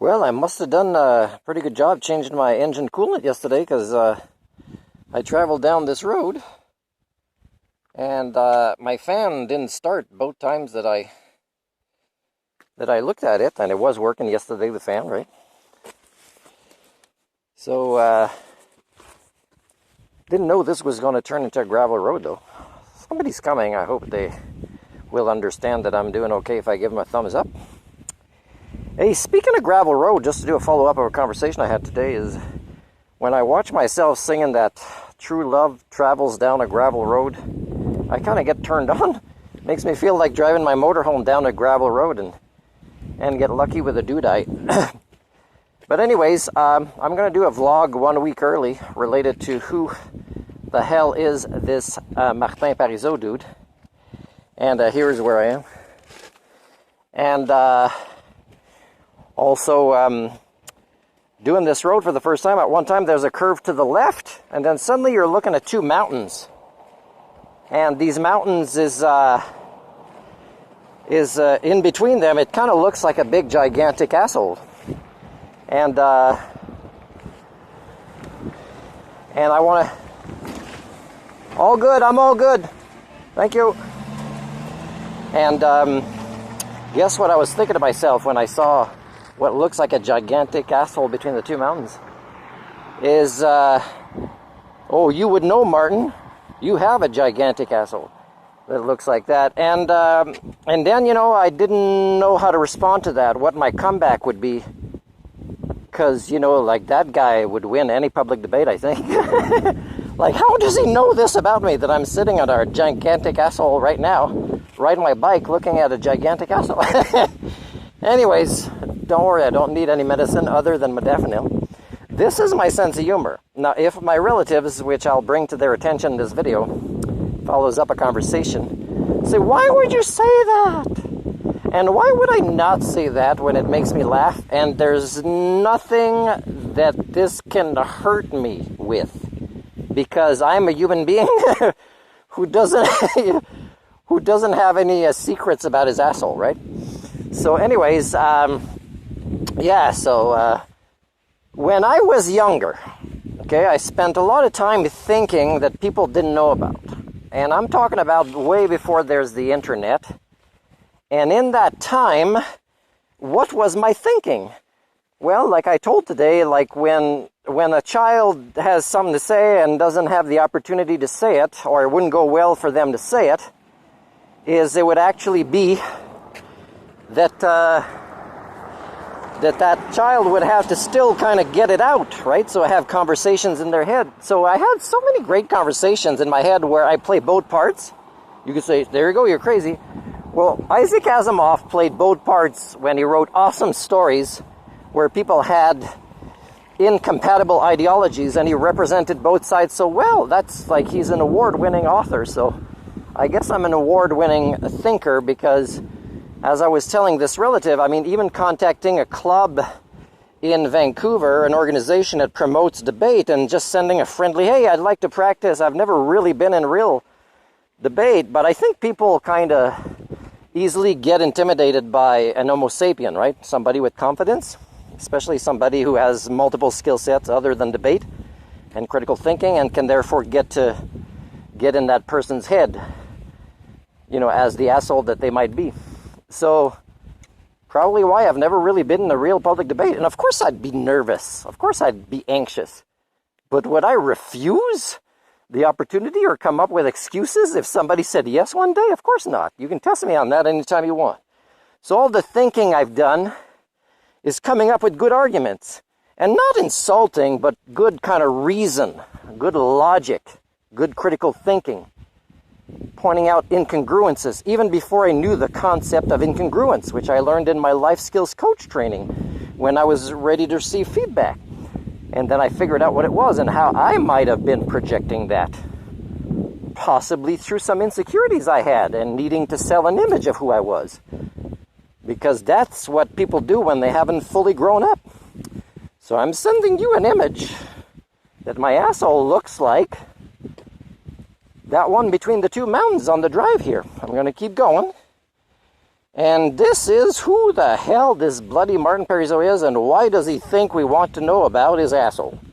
Well, I must have done a pretty good job changing my engine coolant yesterday because I traveled down this road and my fan didn't start both times that I looked at it, and it was working yesterday, the fan, right? So didn't know this was going to turn into a gravel road though. Somebody's coming. I hope they will understand that I'm doing okay if I give them a thumbs up. Hey, speaking of gravel road, just to do a follow-up of a conversation I had today, is when I watch myself singing that True Love Travels Down a Gravel Road, I kind of get turned on. Makes me feel like driving my motorhome down a gravel road and get lucky with a dudite. But anyways, I'm going to do a vlog 1 week early related to who the hell is this Martin Pariseau dude. And here's where I am. And also doing this road for the first time. At one time there's a curve to the left, and then suddenly you're looking at two mountains. And these mountains is in between them. It kind of looks like a big gigantic asshole. And I want to... All good, I'm all good. Thank you. And guess what I was thinking to myself when I saw what looks like a gigantic asshole between the two mountains is, oh, you would know, Martin. You have a gigantic asshole that looks like that. And then, you know, I didn't know how to respond to that, what my comeback would be. Because, you know, like, that guy would win any public debate, I think. Like, how does he know this about me, that I'm sitting on a gigantic asshole right now, riding my bike, looking at a gigantic asshole? Anyways, don't worry, I don't need any medicine other than modafinil. This is my sense of humor. Now, if my relatives, which I'll bring to their attention in this video, follows up a conversation, say, why would you say that? And why would I not say that when it makes me laugh? And there's nothing that this can hurt me with, because I'm a human being who doesn't have any secrets about his asshole, right? So anyways, yeah, so when I was younger, okay, I spent a lot of time thinking that people didn't know about. And I'm talking about way before there's the internet. And in that time, what was my thinking? Well, like I told today, like when a child has something to say and doesn't have the opportunity to say it, or it wouldn't go well for them to say it, is it would actually be that that child would have to still kind of get it out, right? So I have conversations in their head. So I had so many great conversations in my head where I play both parts. You could say, there you go, you're crazy. Well, Isaac Asimov played both parts when he wrote awesome stories where people had incompatible ideologies, and he represented both sides so well. That's like, he's an award-winning author. So I guess I'm an award-winning thinker, because as I was telling this relative, I mean, even contacting a club in Vancouver, an organization that promotes debate, and just sending a friendly, hey, I'd like to practice. I've never really been in real debate, but I think people kind of easily get intimidated by an Homo sapien, right? Somebody with confidence, especially somebody who has multiple skill sets other than debate and critical thinking, and can therefore get in that person's head, you know, as the asshole that they might be. So, probably why I've never really been in a real public debate. And of course I'd be nervous. Of course I'd be anxious. But would I refuse the opportunity or come up with excuses if somebody said yes one day? Of course not. You can test me on that anytime you want. So all the thinking I've done is coming up with good arguments. And not insulting, but good kind of reason, good logic, good critical thinking. Pointing out incongruences, even before I knew the concept of incongruence, which I learned in my life skills coach training when I was ready to receive feedback. And then I figured out what it was and how I might have been projecting that. Possibly through some insecurities I had and needing to sell an image of who I was. Because that's what people do when they haven't fully grown up. So I'm sending you an image that my asshole looks like that one between the two mountains on the drive here. I'm going to keep going. And this is who the hell this bloody Martin Pariseau is, and why does he think we want to know about his asshole?